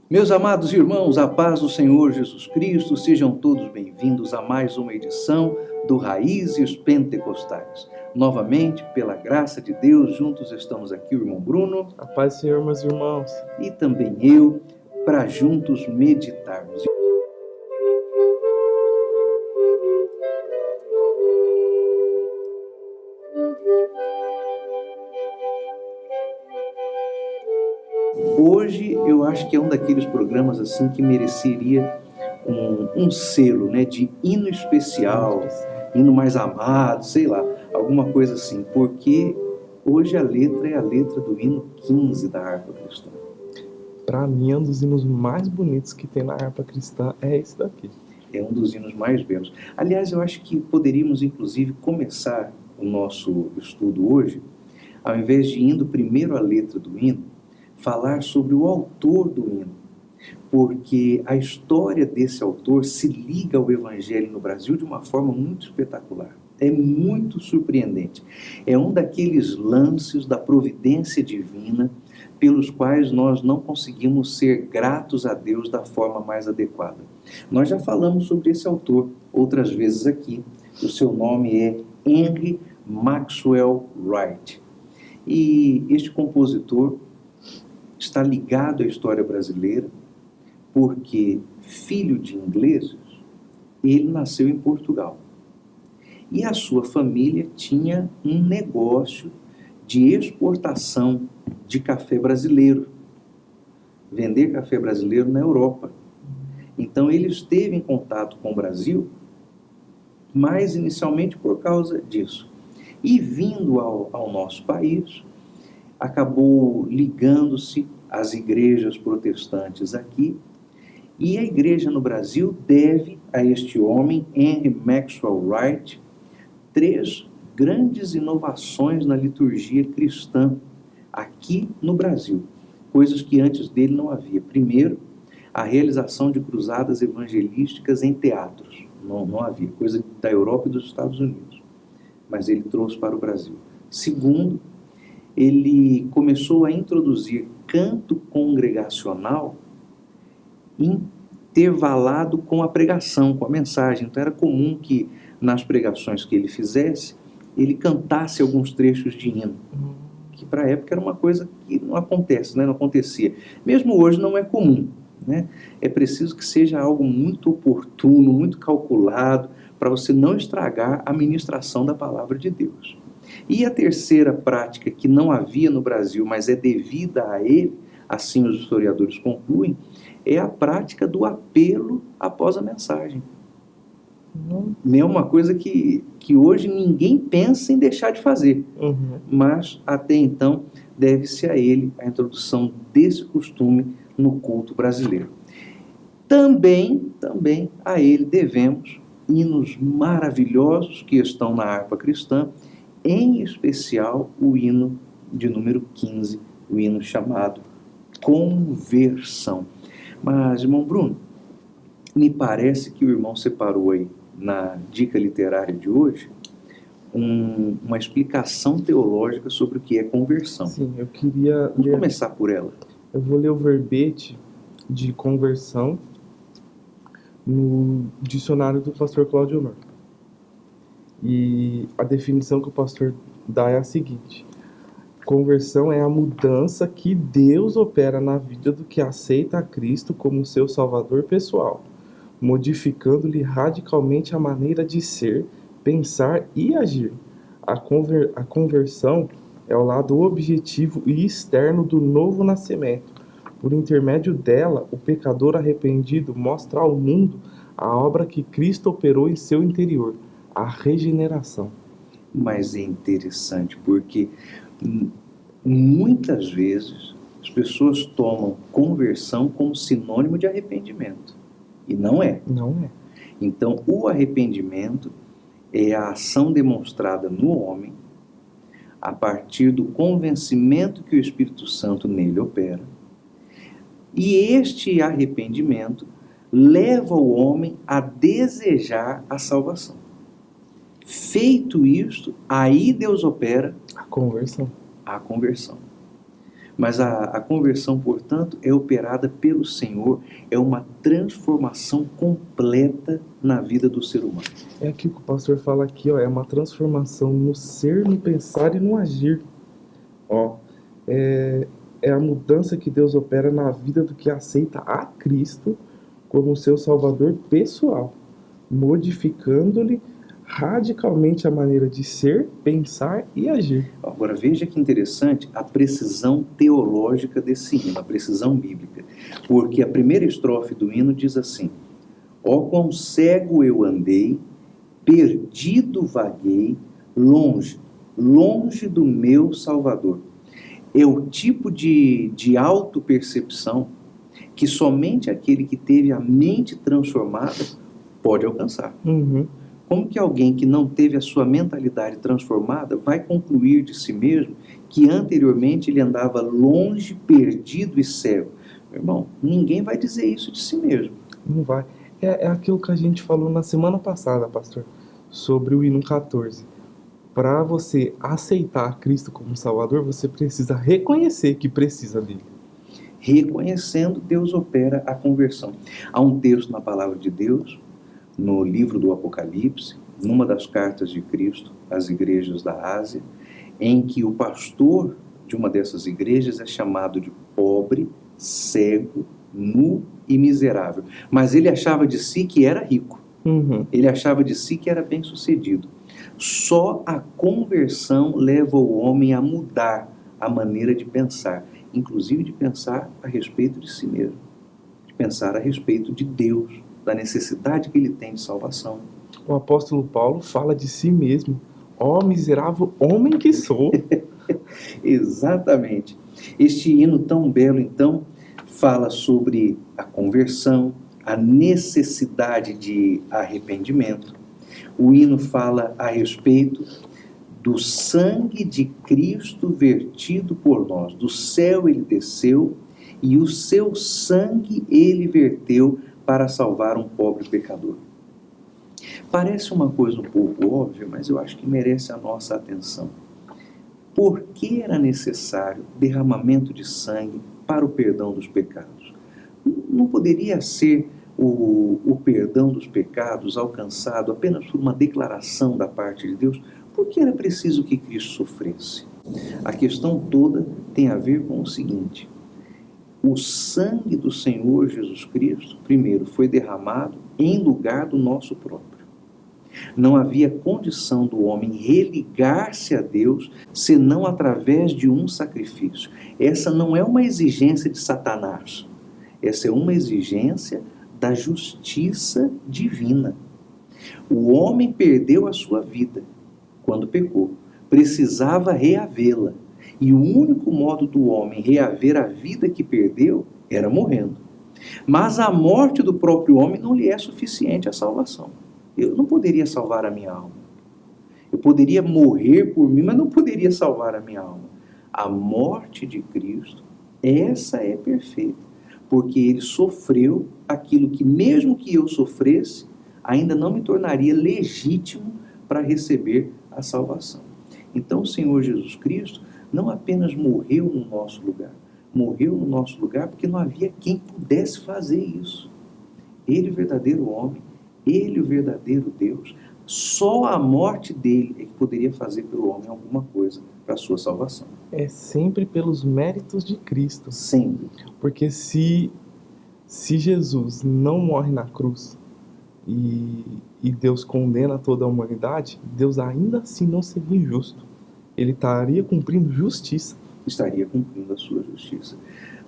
Meus amados irmãos, a paz do Senhor Jesus Cristo, sejam todos bem-vindos a mais uma edição do Raízes Pentecostais. Novamente, pela graça de Deus, juntos estamos aqui, o irmão Bruno. A paz do Senhor, meus irmãos. E também eu, para juntos meditarmos. Hoje eu acho que é um daqueles programas assim que mereceria um selo, né, de hino especial, hino mais amado, sei lá, alguma coisa assim, porque hoje a letra é a letra do hino 15 da harpa cristã. Para mim, um dos hinos mais bonitos que tem na harpa cristã é esse daqui. É um dos hinos mais belos. Aliás, eu acho que poderíamos inclusive começar o nosso estudo hoje, ao invés de indo primeiro à letra do hino, falar sobre o autor do hino, porque a história desse autor se liga ao Evangelho no Brasil de uma forma muito espetacular. É muito surpreendente. É um daqueles lances da providência divina pelos quais nós não conseguimos ser gratos a Deus da forma mais adequada. Nós já falamos sobre esse autor outras vezes aqui. O seu nome é Henry Maxwell Wright. E este compositor está ligado à história brasileira, porque, filho de ingleses, ele nasceu em Portugal. E a sua família tinha um negócio de exportação de café brasileiro, vender café brasileiro na Europa. Então ele esteve em contato com o Brasil, mas inicialmente por causa disso. E vindo ao nosso país, acabou ligando-se às igrejas protestantes aqui, e a igreja no Brasil deve a este homem, Henry Maxwell Wright, 3 grandes inovações na liturgia cristã aqui no Brasil, coisas que antes dele não havia. Primeiro, a realização de cruzadas evangelísticas em teatros. Não havia, coisa da Europa e dos Estados Unidos, mas ele trouxe para o Brasil. Segundo, ele começou a introduzir canto congregacional intervalado com a pregação, com a mensagem. Então era comum que nas pregações que ele fizesse, ele cantasse alguns trechos de hino, que para a época era uma coisa que não acontece, né? Não acontecia. Mesmo hoje não é comum, né? É preciso que seja algo muito oportuno, muito calculado, para você não estragar a ministração da palavra de Deus. E a terceira prática que não havia no Brasil, mas é devida a ele, assim os historiadores concluem, é a prática do apelo após a mensagem. É uma coisa que hoje ninguém pensa em deixar de fazer, mas até então deve-se a ele a introdução desse costume no culto brasileiro. Também a ele devemos hinos maravilhosos que estão na harpa cristã, em especial o hino de número 15, o hino chamado Conversão. Mas, irmão Bruno, me parece que o irmão separou aí na dica literária de hoje uma explicação teológica sobre o que é conversão. Sim, eu queria Vamos começar por ela. Eu vou ler o verbete de conversão no dicionário do pastor Cláudio Honor. E a definição que o pastor dá é a seguinte: conversão é a mudança que Deus opera na vida do que aceita a Cristo como seu salvador pessoal, modificando-lhe radicalmente a maneira de ser, pensar e agir. A conversão é o lado objetivo e externo do novo nascimento. Por intermédio dela, o pecador arrependido mostra ao mundo a obra que Cristo operou em seu interior, a regeneração. Mas é interessante porque muitas vezes as pessoas tomam conversão como sinônimo de arrependimento. E não é. Não é. Então, o arrependimento é a ação demonstrada no homem a partir do convencimento que o Espírito Santo nele opera. E este arrependimento leva o homem a desejar a salvação. Feito isto, aí Deus opera a conversão. Mas a conversão, portanto, é operada pelo Senhor, é uma transformação completa na vida do ser humano. É aquilo que o pastor fala aqui, ó, é uma transformação no ser, no pensar e no agir. Ó, é a mudança que Deus opera na vida do que aceita a Cristo como seu Salvador pessoal, modificando-lhe radicalmente a maneira de ser, pensar e agir. Agora veja que interessante a precisão teológica desse hino, a precisão bíblica. Porque a primeira estrofe do hino diz assim: ó quão cego eu andei, perdido vaguei, longe, longe do meu Salvador. É o tipo de autopercepção que somente aquele que teve a mente transformada pode alcançar. Como que alguém que não teve a sua mentalidade transformada vai concluir de si mesmo que anteriormente ele andava longe, perdido e cego? Meu irmão, ninguém vai dizer isso de si mesmo. Não vai. É aquilo que a gente falou na semana passada, pastor, sobre o hino 14. Para você aceitar Cristo como Salvador, você precisa reconhecer que precisa dele. Reconhecendo, Deus opera a conversão. Há um texto na palavra de Deus, no livro do Apocalipse, numa das cartas de Cristo às igrejas da Ásia, em que o pastor de uma dessas igrejas é chamado de pobre, cego, nu e miserável. Mas ele achava de si que era rico. Ele achava de si que era bem-sucedido. Só a conversão leva o homem a mudar a maneira de pensar, inclusive de pensar a respeito de si mesmo, de pensar a respeito de Deus, da necessidade que ele tem de salvação. O apóstolo Paulo fala de si mesmo: ó miserável homem que sou. Exatamente. Este hino tão belo, então, fala sobre a conversão, a necessidade de arrependimento. O hino fala a respeito do sangue de Cristo vertido por nós. Do céu ele desceu e o seu sangue ele verteu para salvar um pobre pecador. Parece uma coisa um pouco óbvia, mas eu acho que merece a nossa atenção. Por que era necessário derramamento de sangue para o perdão dos pecados? Não poderia ser o perdão dos pecados alcançado apenas por uma declaração da parte de Deus? Por que era preciso que Cristo sofresse? A questão toda tem a ver com o seguinte: o sangue do Senhor Jesus Cristo, primeiro, foi derramado em lugar do nosso próprio. Não havia condição do homem religar-se a Deus senão através de um sacrifício. Essa não é uma exigência de Satanás. Essa é uma exigência da justiça divina. O homem perdeu a sua vida quando pecou. Precisava reavê-la. E o único modo do homem reaver a vida que perdeu era morrendo. Mas a morte do próprio homem não lhe é suficiente à salvação. Eu não poderia salvar a minha alma. Eu poderia morrer por mim, mas não poderia salvar a minha alma. A morte de Cristo, essa é perfeita, porque ele sofreu aquilo que, mesmo que eu sofresse, ainda não me tornaria legítimo para receber a salvação. Então, o Senhor Jesus Cristo não apenas morreu no nosso lugar porque não havia quem pudesse fazer isso. Ele, o verdadeiro homem, ele, o verdadeiro Deus, só a morte dele é que poderia fazer pelo homem alguma coisa para a sua salvação. É sempre pelos méritos de Cristo. Sempre. Porque se Jesus não morre na cruz e Deus condena toda a humanidade, Deus ainda assim não seria injusto. Ele estaria cumprindo justiça. Estaria cumprindo a sua justiça.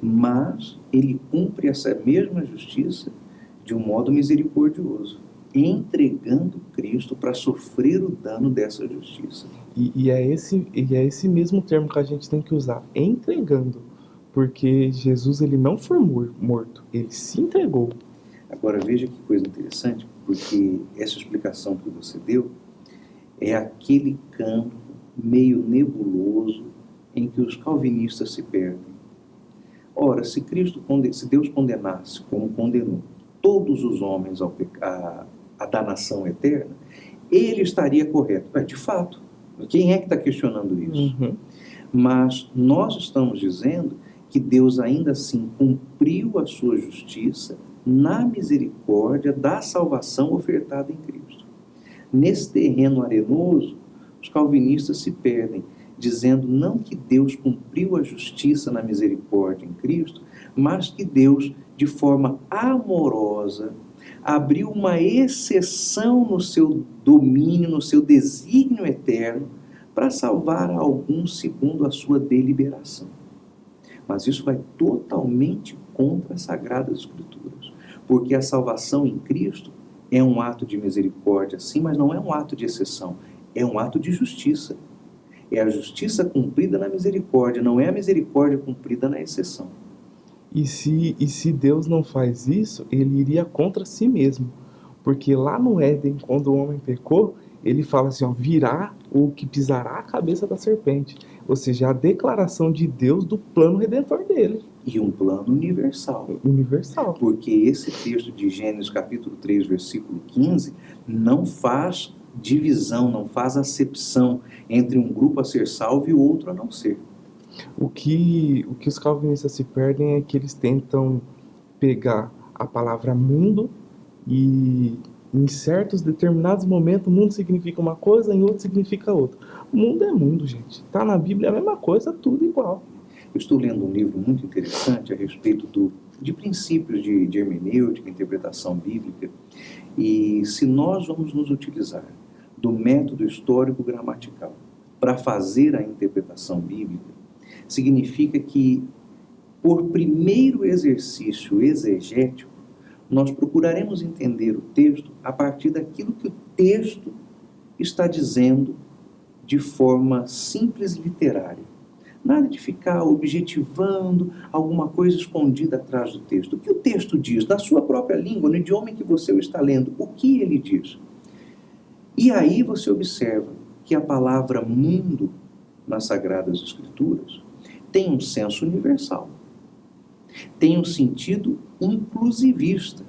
Mas ele cumpre essa mesma justiça de um modo misericordioso, entregando Cristo para sofrer o dano dessa justiça. E é esse mesmo termo que a gente tem que usar, entregando. Porque Jesus ele não foi morto, ele se entregou. Agora veja que coisa interessante, porque essa explicação que você deu é aquele campo meio nebuloso em que os calvinistas se perdem. Ora, se Deus condenasse, como condenou, todos os homens à danação eterna, ele estaria correto. De fato, quem é que está questionando isso? Mas nós estamos dizendo que Deus ainda assim cumpriu a sua justiça na misericórdia da salvação ofertada em Cristo. Nesse terreno arenoso, os calvinistas se perdem, dizendo não que Deus cumpriu a justiça na misericórdia em Cristo, mas que Deus, de forma amorosa, abriu uma exceção no seu domínio, no seu desígnio eterno, para salvar alguns segundo a sua deliberação. Mas isso vai totalmente contra as Sagradas Escrituras, porque a salvação em Cristo é um ato de misericórdia, sim, mas não é um ato de exceção, é um ato de justiça. É a justiça cumprida na misericórdia, não é a misericórdia cumprida na exceção. E se Deus não faz isso, ele iria contra si mesmo. Porque lá no Éden, quando o homem pecou, ele fala assim, ó, virá o que pisará a cabeça da serpente. Ou seja, a declaração de Deus do plano redentor dele. E um plano universal. Universal. Porque esse texto de Gênesis capítulo 3, versículo 15, não faz divisão, não faz acepção entre um grupo a ser salvo e o outro a não ser. O que os calvinistas se perdem é que eles tentam pegar a palavra mundo e em certos determinados momentos mundo significa uma coisa, em outro significa outra. Mundo é mundo, gente. Tá na Bíblia a mesma coisa, tudo igual. Eu estou lendo um livro muito interessante a respeito de princípios de hermenêutica, interpretação bíblica, e se nós vamos nos utilizar do método histórico-gramatical para fazer a interpretação bíblica, significa que, por primeiro exercício exegético, nós procuraremos entender o texto a partir daquilo que o texto está dizendo de forma simples e literária. Nada de ficar objetivando alguma coisa escondida atrás do texto. O que o texto diz, na sua própria língua, no idioma em que você o está lendo, o que ele diz? E aí você observa que a palavra mundo nas Sagradas Escrituras tem um senso universal, tem um sentido inclusivista.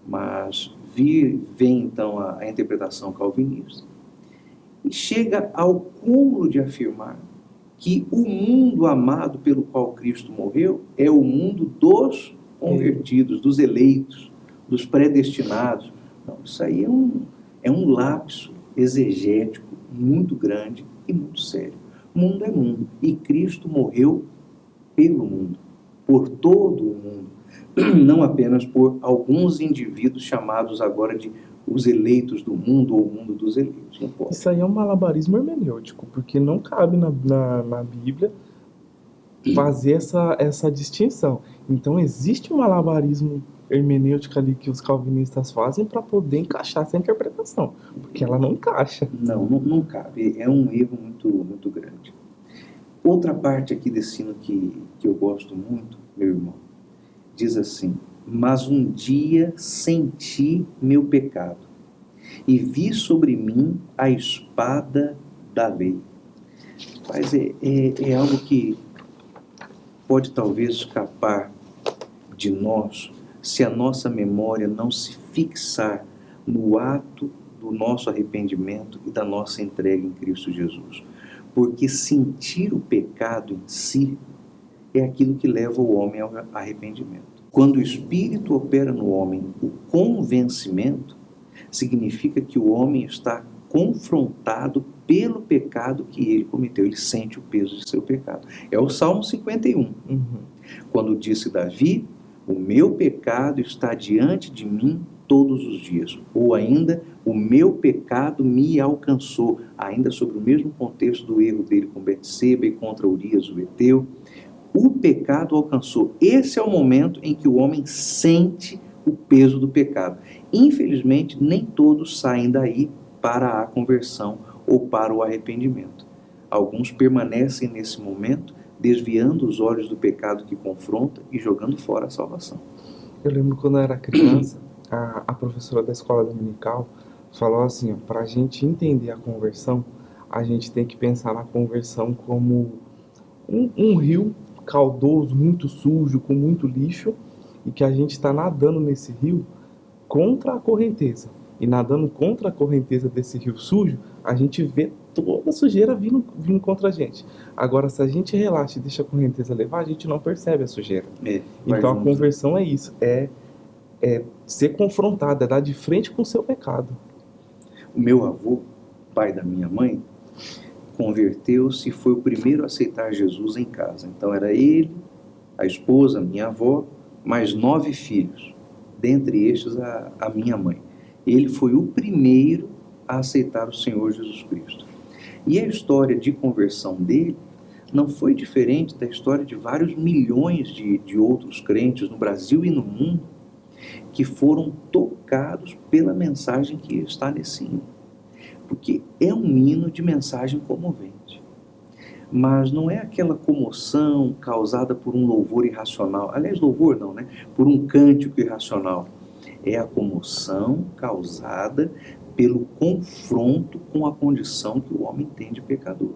Mas vem então a interpretação calvinista e chega ao cúmulo de afirmar que o mundo amado pelo qual Cristo morreu é o mundo dos convertidos, dos eleitos, dos predestinados. Não, isso aí é um lapso exegético muito grande e muito sério. Mundo é mundo e Cristo morreu pelo mundo, por todo o mundo, não apenas por alguns indivíduos chamados agora de os eleitos do mundo ou o mundo dos eleitos. Não pode. Isso aí é um malabarismo hermenêutico, porque não cabe na Bíblia fazer essa distinção. Então existe um malabarismo hermenêutico ali que os calvinistas fazem para poder encaixar essa interpretação, porque ela não encaixa. Não cabe, é um erro muito, muito grande. Outra parte aqui desse hino que eu gosto muito, meu irmão, diz assim: mas um dia senti meu pecado e vi sobre mim a espada da lei. Mas é algo que pode talvez escapar de nós se a nossa memória não se fixar no ato do nosso arrependimento e da nossa entrega em Cristo Jesus. Porque sentir o pecado em si é aquilo que leva o homem ao arrependimento. Quando o Espírito opera no homem o convencimento, significa que o homem está confrontado pelo pecado que ele cometeu. Ele sente o peso de seu pecado. É o Salmo 51. Quando disse Davi: o meu pecado está diante de mim todos os dias. Ou ainda, o meu pecado me alcançou. Ainda sobre o mesmo contexto do erro dele com Betseba e contra Urias, o heteu. O pecado alcançou. Esse é o momento em que o homem sente o peso do pecado. Infelizmente, nem todos saem daí para a conversão ou para o arrependimento. Alguns permanecem nesse momento, desviando os olhos do pecado que confronta e jogando fora a salvação. Eu lembro quando eu era criança, a professora da escola dominical falou assim, para a gente entender a conversão, a gente tem que pensar na conversão como um rio caudoso, muito sujo, com muito lixo, e que a gente está nadando nesse rio contra a correnteza. e nadando contra a correnteza desse rio sujo, a gente vê toda a sujeira vindo contra a gente. Agora, se a gente relaxa e deixa a correnteza levar, a gente não percebe a sujeira. Então, a conversão é isso, é ser confrontado, é dar de frente com o seu pecado. O meu avô, pai da minha mãe, converteu-se e foi o primeiro a aceitar Jesus em casa. Então era ele, a esposa, minha avó, mais 9 filhos, dentre estes a minha mãe. Ele foi o primeiro a aceitar o Senhor Jesus Cristo. E a história de conversão dele não foi diferente da história de vários milhões de outros crentes no Brasil e no mundo que foram tocados pela mensagem que está nesse hino. Porque é um hino de mensagem comovente. Mas não é aquela comoção causada por um louvor irracional. Aliás, louvor não, né? Por um cântico irracional. É a comoção causada pelo confronto com a condição que o homem tem de pecador.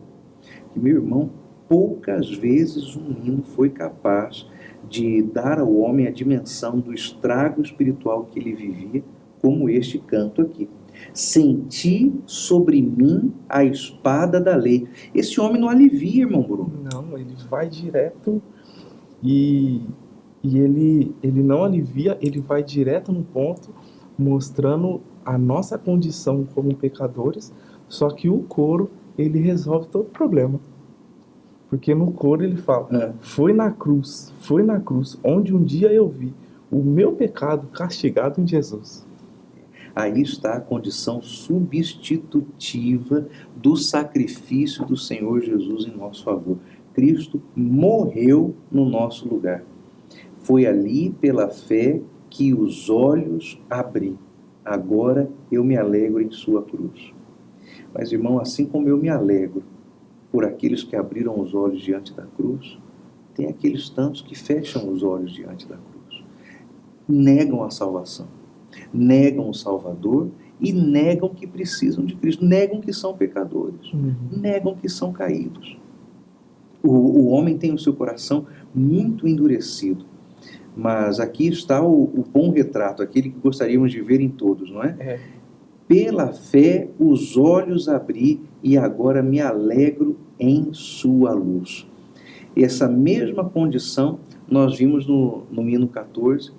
E, meu irmão, poucas vezes um hino foi capaz de dar ao homem a dimensão do estrago espiritual que ele vivia, como este canto aqui. Senti sobre mim a espada da lei. Esse homem não alivia, irmão Bruno. Não, ele vai direto e ele não alivia, ele vai direto no ponto, mostrando a nossa condição como pecadores, só que o coro, ele resolve todo o problema. Porque no coro ele fala, foi na cruz, onde um dia eu vi o meu pecado castigado em Jesus. Aí está a condição substitutiva do sacrifício do Senhor Jesus em nosso favor. Cristo morreu no nosso lugar. Foi ali pela fé que os olhos abri. Agora eu me alegro em sua cruz. Mas, irmão, assim como eu me alegro por aqueles que abriram os olhos diante da cruz, tem aqueles tantos que fecham os olhos diante da cruz. Negam a salvação, negam o Salvador e negam que precisam de Cristo, negam que são pecadores, negam que são caídos. O homem tem o seu coração muito endurecido, mas aqui está o bom retrato, aquele que gostaríamos de ver em todos, não é? Pela fé os olhos abri e agora me alegro em sua luz. Essa mesma condição nós vimos no hino 14,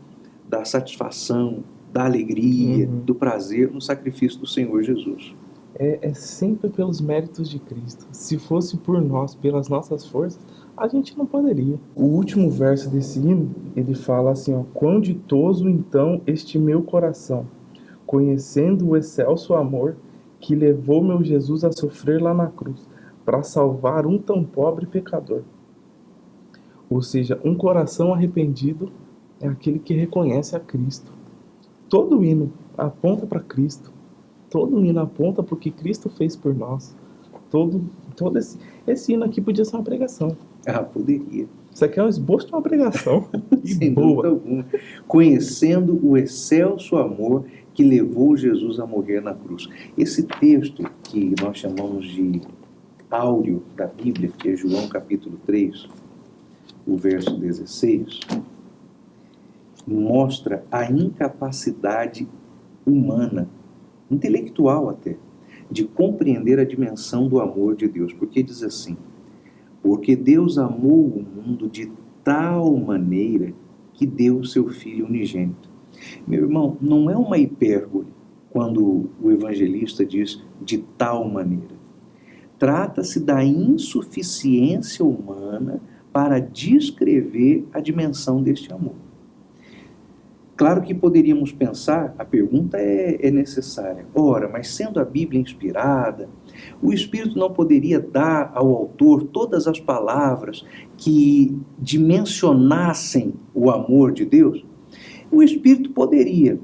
da satisfação, da alegria, do prazer no sacrifício do Senhor Jesus. É sempre pelos méritos de Cristo. Se fosse por nós, pelas nossas forças, a gente não poderia. O último verso desse hino, ele fala assim, ó, quão ditoso então este meu coração, conhecendo o excelso amor que levou meu Jesus a sofrer lá na cruz, para salvar um tão pobre pecador. Ou seja, um coração arrependido é aquele que reconhece a Cristo. Todo hino aponta para Cristo. Todo hino aponta para o que Cristo fez por nós. Todo esse hino aqui podia ser uma pregação. Poderia. Isso aqui é um esboço de uma pregação. E sem boa. dúvida alguma. Conhecendo o excelso amor que levou Jesus a morrer na cruz. Esse texto que nós chamamos de áureo da Bíblia, que é João capítulo 3, o verso 16, mostra a incapacidade humana, intelectual até, de compreender a dimensão do amor de Deus. Porque diz assim, porque Deus amou o mundo de tal maneira que deu o seu Filho unigênito. Meu irmão, não é uma hipérbole quando o evangelista diz de tal maneira. Trata-se da insuficiência humana para descrever a dimensão deste amor. Claro que poderíamos pensar, a pergunta é necessária. Ora, mas sendo a Bíblia inspirada, o Espírito não poderia dar ao autor todas as palavras que dimensionassem o amor de Deus? O Espírito poderia,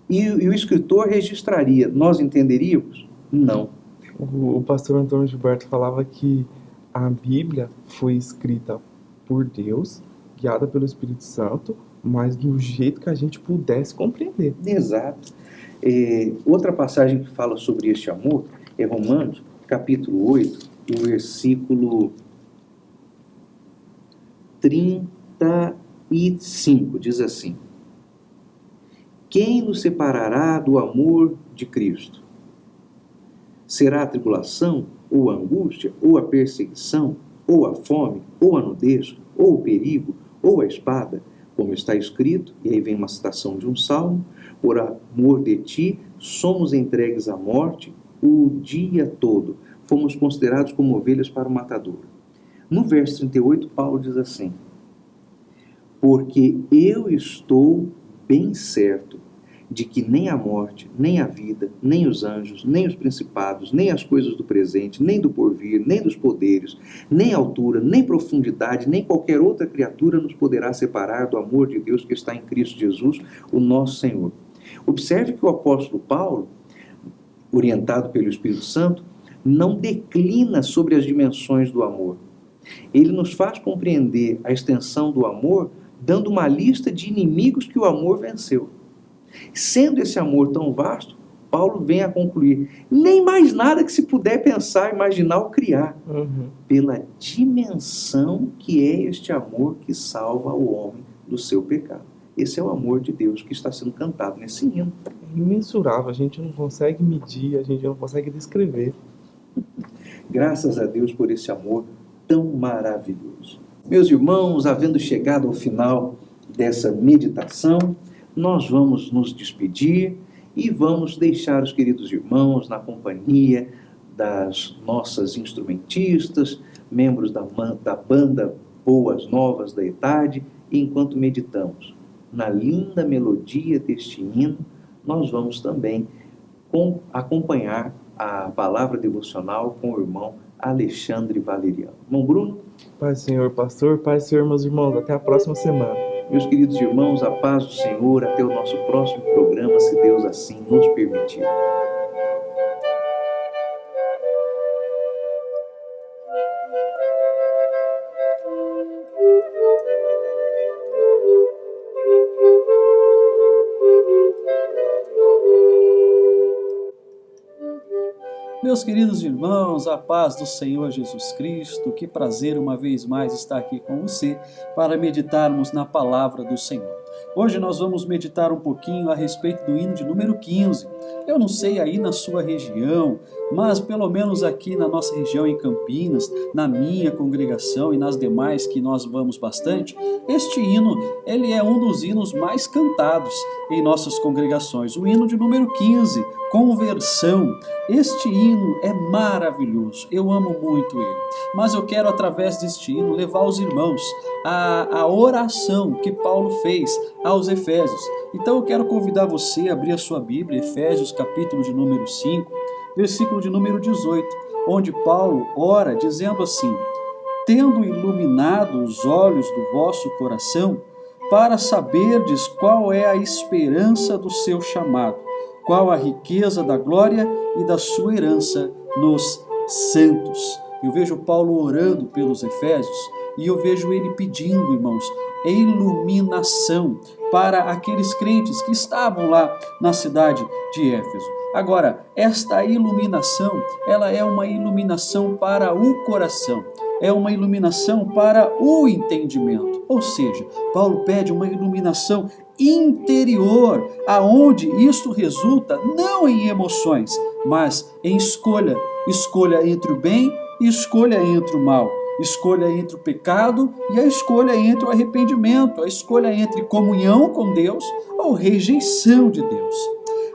e o escritor registraria. Nós entenderíamos? Não. O pastor Antônio Gilberto falava que a Bíblia foi escrita por Deus, guiada pelo Espírito Santo, mas do jeito que a gente pudesse compreender. Exato. Outra passagem que fala sobre este amor é Romanos, capítulo 8, o versículo 35, diz assim, Quem nos separará do amor de Cristo? Será a tribulação, ou a angústia, ou a perseguição, ou a fome, ou a nudez, ou o perigo, ou a espada? Como está escrito, e aí vem uma citação de um salmo: por amor de ti, somos entregues à morte o dia todo. Fomos considerados como ovelhas para o matadouro. No verso 38, Paulo diz assim: porque eu estou bem certo de que nem a morte, nem a vida, nem os anjos, nem os principados, nem as coisas do presente, nem do porvir, nem dos poderes, nem altura, nem profundidade, nem qualquer outra criatura nos poderá separar do amor de Deus que está em Cristo Jesus, o nosso Senhor. Observe que o apóstolo Paulo, orientado pelo Espírito Santo, não declina sobre as dimensões do amor. Ele nos faz compreender a extensão do amor, dando uma lista de inimigos que o amor venceu. Sendo esse amor tão vasto, Paulo vem a concluir: nem mais nada que se puder pensar, imaginar ou criar, pela dimensão que é este amor que salva o homem do seu pecado. Esse é o amor de Deus que está sendo cantado nesse hino. É imensurável, a gente não consegue medir, a gente não consegue descrever. Graças a Deus por esse amor tão maravilhoso. Meus irmãos, havendo chegado ao final dessa meditação, nós vamos nos despedir e vamos deixar os queridos irmãos na companhia das nossas instrumentistas, membros da banda Boas Novas da ETAD, e enquanto meditamos na linda melodia deste hino, nós vamos também acompanhar a palavra devocional com o irmão Alexandre Valeriano. Irmão Bruno? Pai, Senhor, pastor, Pai, Senhor, meus irmãos, até a próxima semana. Meus queridos irmãos, a paz do Senhor, até o nosso próximo programa, se Deus assim nos permitir. Meus queridos irmãos, a paz do Senhor Jesus Cristo, que prazer uma vez mais estar aqui com você para meditarmos na palavra do Senhor. Hoje nós vamos meditar um pouquinho a respeito do hino de número 15. Eu não sei aí na sua região, mas pelo menos aqui na nossa região em Campinas, na minha congregação e nas demais que nós vamos bastante, este hino, ele é um dos hinos mais cantados em nossas congregações. O hino de número 15, Conversão. Este hino é maravilhoso, eu amo muito ele. Mas eu quero, através deste hino, levar os irmãos à oração que Paulo fez aos Efésios. Então eu quero convidar você a abrir a sua Bíblia, Efésios capítulo de número 5, versículo de número 18, onde Paulo ora dizendo assim: tendo iluminado os olhos do vosso coração, para saberdes qual é a esperança do seu chamado, qual a riqueza da glória e da sua herança nos santos. Eu vejo Paulo orando pelos Efésios e eu vejo ele pedindo, irmãos, iluminação para aqueles crentes que estavam lá na cidade de Éfeso. Agora, esta iluminação, ela é uma iluminação para o coração, é uma iluminação para o entendimento. Ou seja, Paulo pede uma iluminação interior, aonde isto resulta não em emoções, mas em escolha. Escolha entre o bem e escolha entre o mal. Escolha entre o pecado e a escolha entre o arrependimento. A escolha entre comunhão com Deus ou rejeição de Deus.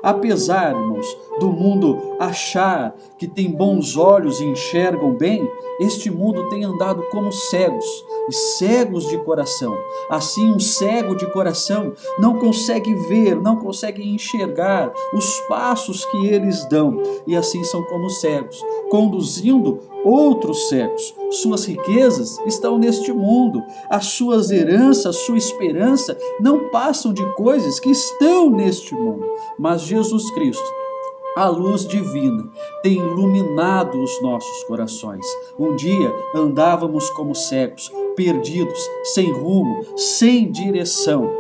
Apesar, irmãos, do mundo achar que tem bons olhos e enxergam bem, este mundo tem andado como cegos, e cegos de coração. Assim, um cego de coração não consegue ver, não consegue enxergar os passos que eles dão, e assim são como cegos, conduzindo outros cegos. Suas riquezas estão neste mundo, as suas heranças, sua esperança não passam de coisas que estão neste mundo, mas Jesus Cristo, a luz divina, tem iluminado os nossos corações. Um dia andávamos como cegos, perdidos, sem rumo, sem direção,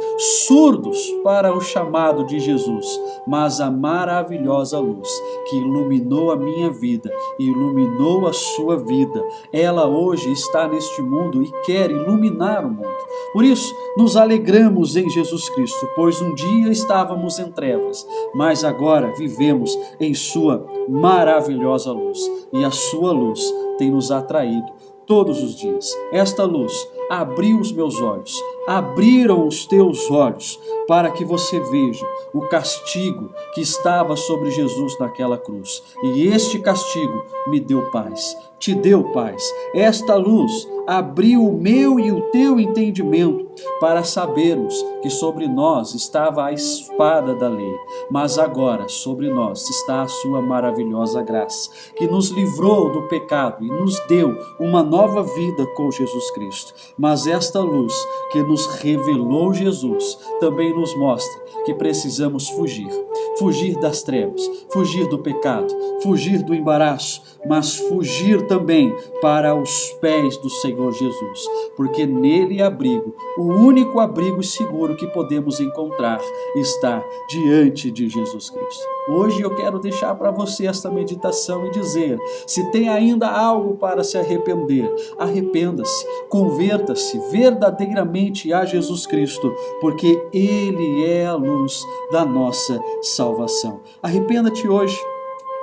surdos para o chamado de Jesus, mas a maravilhosa luz que iluminou a minha vida e iluminou a sua vida, ela hoje está neste mundo e quer iluminar o mundo. Por isso, nos alegramos em Jesus Cristo, pois um dia estávamos em trevas, mas agora vivemos em sua maravilhosa luz, e a sua luz tem nos atraído todos os dias. Esta luz abriu os meus olhos, abriram os teus olhos, para que você veja o castigo que estava sobre Jesus naquela cruz. E este castigo me deu paz, te deu paz. Esta luz abriu o meu e o teu entendimento para sabermos que sobre nós estava a espada da lei, mas agora sobre nós está a sua maravilhosa graça, que nos livrou do pecado e nos deu uma nova vida com Jesus Cristo. Mas esta luz que nos revelou Jesus também nos mostra que precisamos fugir das trevas, fugir do pecado, fugir do embaraço, mas fugir também para os pés do Senhor Jesus, porque nele abrigo, o único abrigo seguro que podemos encontrar está diante de Jesus Cristo. Hoje eu quero deixar para você esta meditação e dizer: se tem ainda algo para se arrepender, arrependa-se, converta-se verdadeiramente a Jesus Cristo, porque Ele é a luz da nossa salvação. Arrependa-te hoje,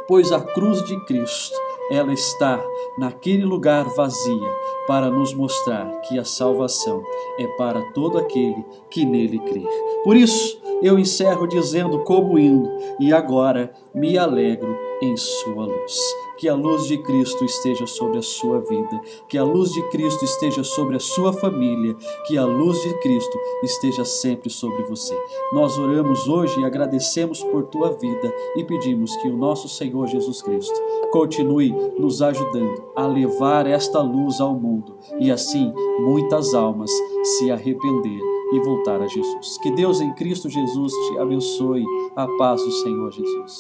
pois a cruz de Cristo, ela está naquele lugar vazia para nos mostrar que a salvação é para todo aquele que nele crer. Por isso, eu encerro dizendo como hino: e agora me alegro em sua luz. Que a luz de Cristo esteja sobre a sua vida, que a luz de Cristo esteja sobre a sua família, que a luz de Cristo esteja sempre sobre você. Nós oramos hoje e agradecemos por tua vida e pedimos que o nosso Senhor Jesus Cristo continue nos ajudando a levar esta luz ao mundo e assim muitas almas se arrepender e voltar a Jesus. Que Deus em Cristo Jesus te abençoe. A paz do Senhor Jesus.